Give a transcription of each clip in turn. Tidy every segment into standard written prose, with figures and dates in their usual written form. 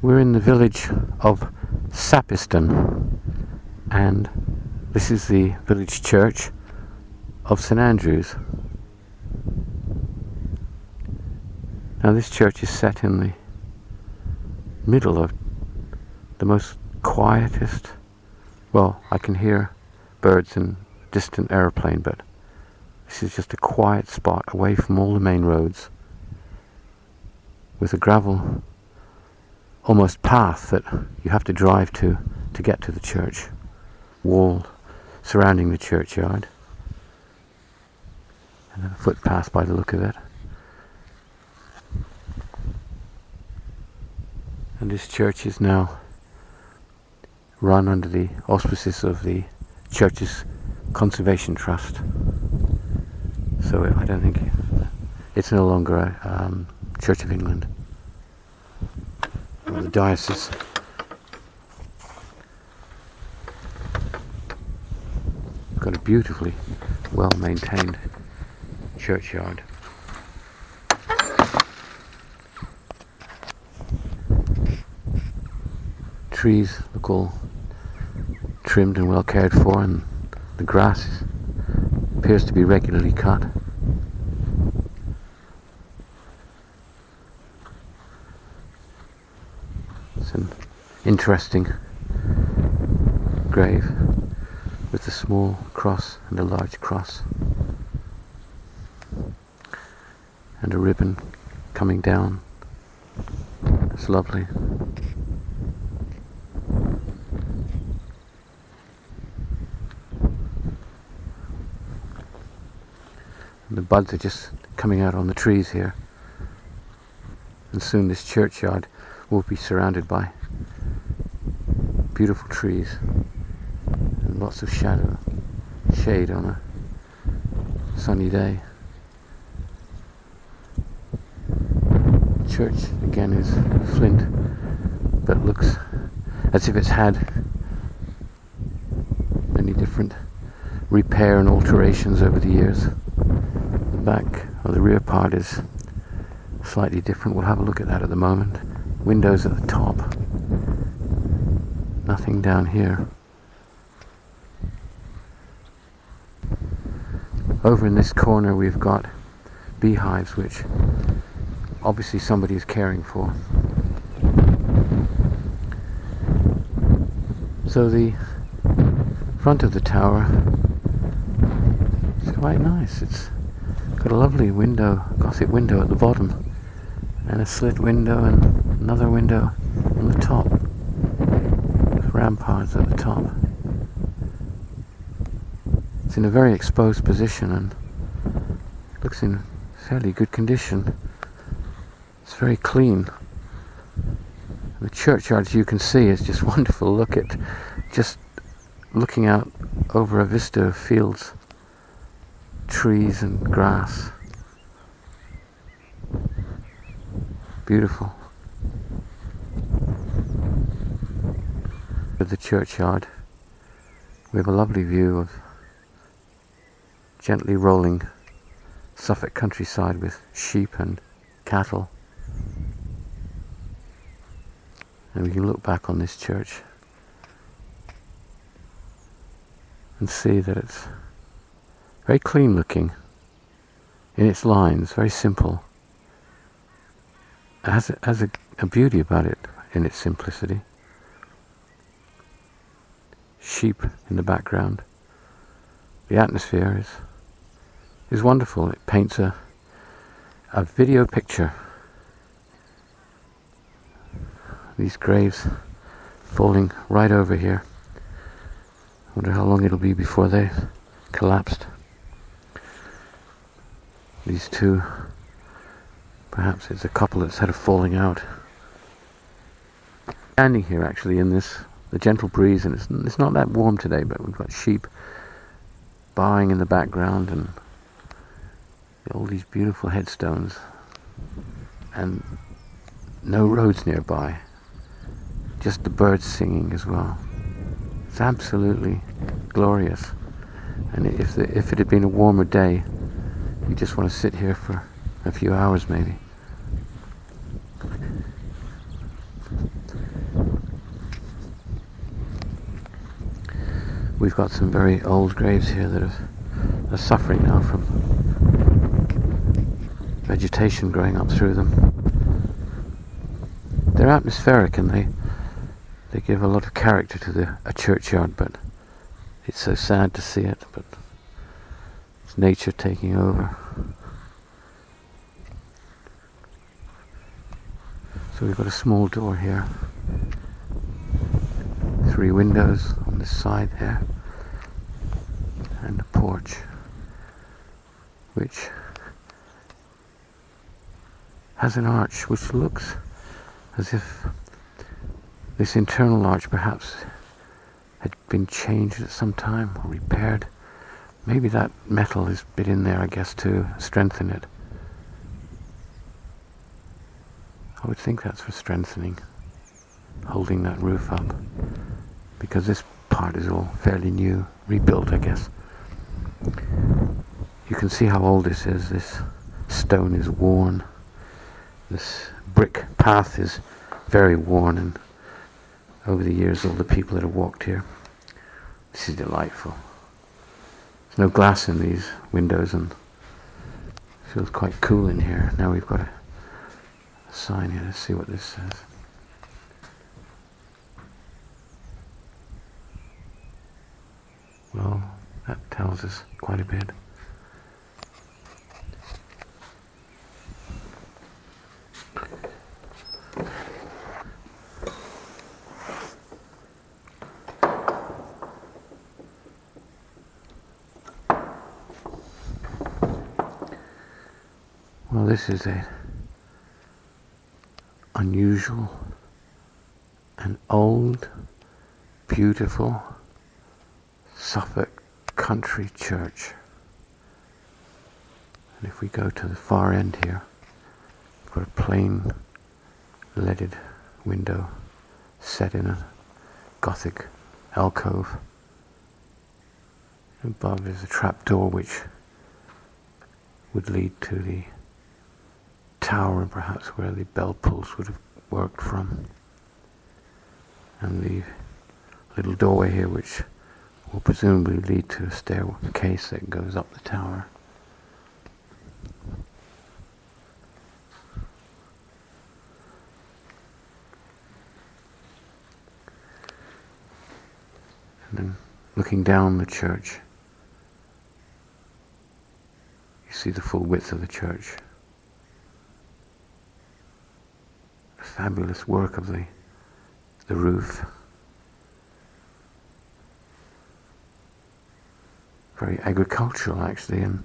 We're in the village of Sapiston, and this is the village church of St Andrews. Now this church is set in the middle of the most quietest, well, I can hear birds and distant aeroplane, but this is just a quiet spot away from all the main roads, with a gravel almost path that you have to drive to get to the church, wall surrounding the churchyard, and a footpath by the look of it. And this church is now run under the auspices of the church's conservation trust. So I don't think it's no longer a Church of England or the diocese. Got a beautifully well maintained churchyard. Trees look all trimmed and well cared for, and the grass appears to be regularly cut. It's an interesting grave with a small cross and a large cross, and a ribbon coming down. It's lovely. And the buds are just coming out on the trees here, and soon this churchyard will be surrounded by beautiful trees and lots of shade on a sunny day. The church again is flint, but looks as if it's had many different repair and alterations over the years. The back or the rear part is slightly different. We'll have a look at that at the moment. Windows at the top, nothing down here. Over in this corner we've got beehives, which obviously somebody is caring for. So the front of the tower is quite nice. It's got a lovely window, Gothic window at the bottom, and a slit window and another window on the top, with ramparts at the top. It's in a very exposed position and looks in fairly good condition. It's very clean. The churchyard, as you can see, is just wonderful. Look at just looking out over a vista of fields, trees and grass. Beautiful. At the churchyard we have a lovely view of gently rolling Suffolk countryside with sheep and cattle, and we can look back on this church and see that it's very clean looking in its lines, very simple. It has a beauty about it in its simplicity. Sheep in the background. The atmosphere is wonderful. It paints a video picture. These graves falling right over here. I wonder how long it'll be before they've collapsed. These two, perhaps it's a couple that's had a falling out. Standing here actually in the gentle breeze, and it's not that warm today, but we've got sheep baaing in the background and all these beautiful headstones, and no roads nearby, just the birds singing as well. It's absolutely glorious. And if it had been a warmer day, you just want to sit here for a few hours maybe. We've got some very old graves here that are suffering now from vegetation growing up through them. They're atmospheric and they give a lot of character to a churchyard, but it's so sad to see it, but it's nature taking over. So we've got a small door here, 3 windows on this side there, and a porch which has an arch which looks as if this internal arch perhaps had been changed at some time or repaired. Maybe that metal is bit in there, I guess, to strengthen it. I would think that's for strengthening, holding that roof up, because this part is all fairly new, rebuilt, I guess. You can see how old this is. This stone is worn. This brick path is very worn, and over the years all the people that have walked here. This is delightful. There's no glass in these windows and it feels quite cool in here. Now we've got a sign here. Let's see what this says. Well, that tells us quite a bit. Well, this is a unusual and old, beautiful Suffolk country church. And if we go to the far end here, we've got a plain leaded window set in a Gothic alcove. Above is a trapdoor which would lead to the tower, and perhaps where the bell pulls would have worked from, and the little doorway here which will presumably lead to a staircase that goes up the tower. And then looking down the church, you see the full width of the church. Fabulous work of the roof. Very agricultural actually, and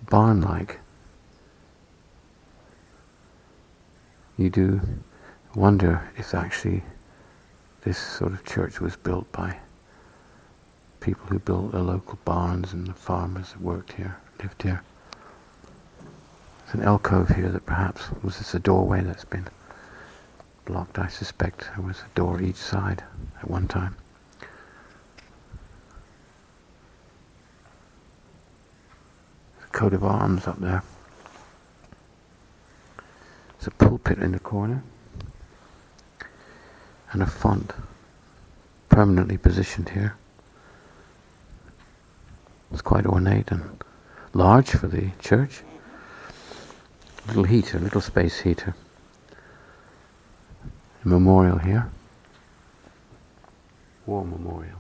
barn-like. You do wonder if actually this sort of church was built by people who built the local barns and the farmers that worked here, lived here. There's an alcove here that perhaps was just a doorway that's been blocked. I suspect there was a door each side at one time. There's a coat of arms up there. There's a pulpit in the corner and a font permanently positioned here. It's quite ornate and large for the church. Little heater, little space heater. A memorial here. War memorial.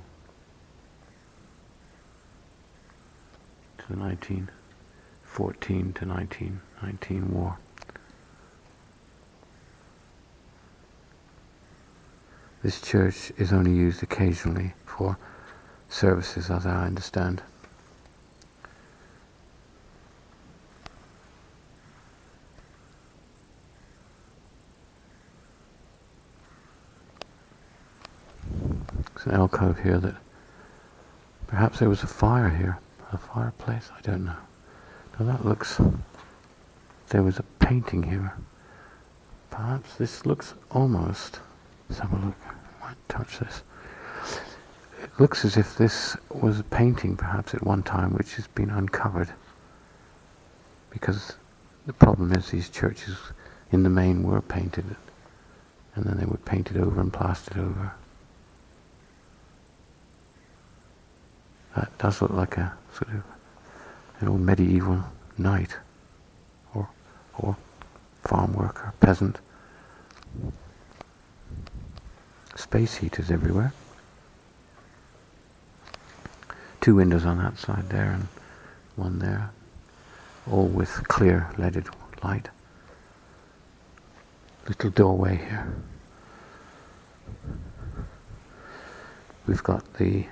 To the 1914 to 1919 war. This church is only used occasionally for services, as I understand. An alcove here that perhaps there was a fire here, a fireplace, I don't know. Now that looks, there was a painting here. Perhaps this looks almost, let's have a look, I might touch this. It looks as if this was a painting perhaps at one time which has been uncovered, because the problem is these churches in the main were painted and then they were painted over and plastered over. That does look like a sort of an old medieval knight or farm worker, peasant. Space heaters everywhere. 2 windows on that side there and 1 there, all with clear leaded light. Little doorway here. We've got the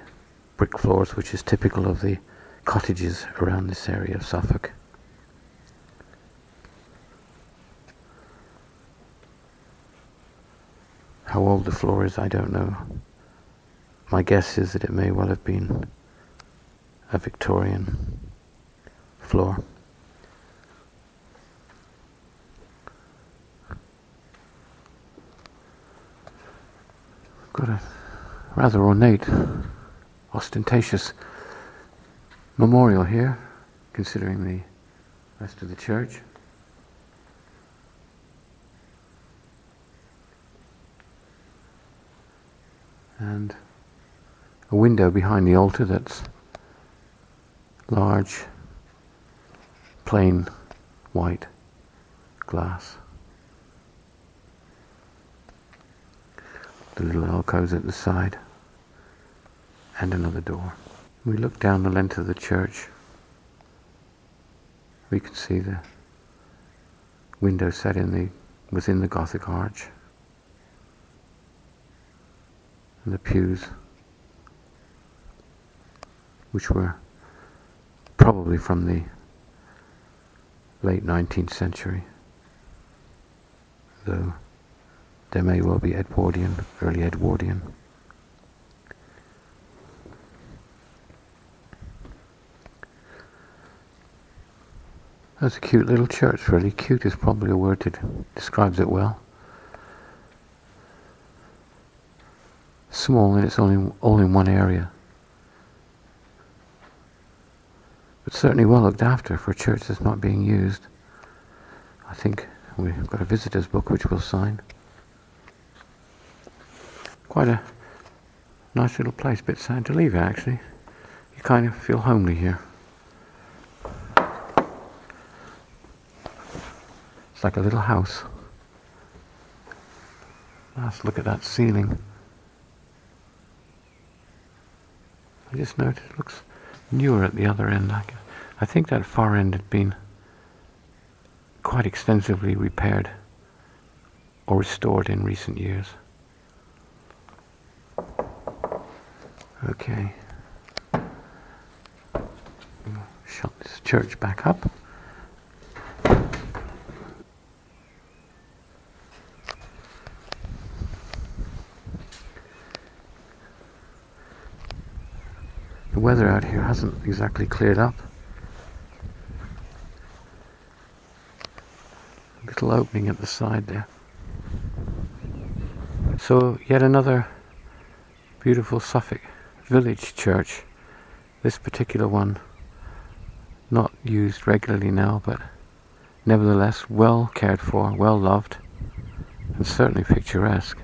brick floors, which is typical of the cottages around this area of Suffolk. How old the floor is, I don't know. My guess is that it may well have been a Victorian floor. Got a rather ornate, ostentatious memorial here, considering the rest of the church. And a window behind the altar that's large, plain white glass. The little alcoves at the side, and another door. We look down the length of the church. We can see the window set within the Gothic arch, and the pews, which were probably from the late 19th century, though they may well be Edwardian, early Edwardian. That's a cute little church, really. Cute is probably a word that describes it well. Small, and it's only all in one area. But certainly well looked after for a church that's not being used. I think we've got a visitor's book which we'll sign. Quite a nice little place, bit sad to leave it actually. You kind of feel homely here. It's like a little house. Last look at that ceiling. I just noticed it looks newer at the other end. I think that far end had been quite extensively repaired or restored in recent years. Okay. Shut this church back up. The weather out here hasn't exactly cleared up. A little opening at the side there. So yet another beautiful Suffolk village church. This particular one not used regularly now, but nevertheless well cared for, well loved, and certainly picturesque.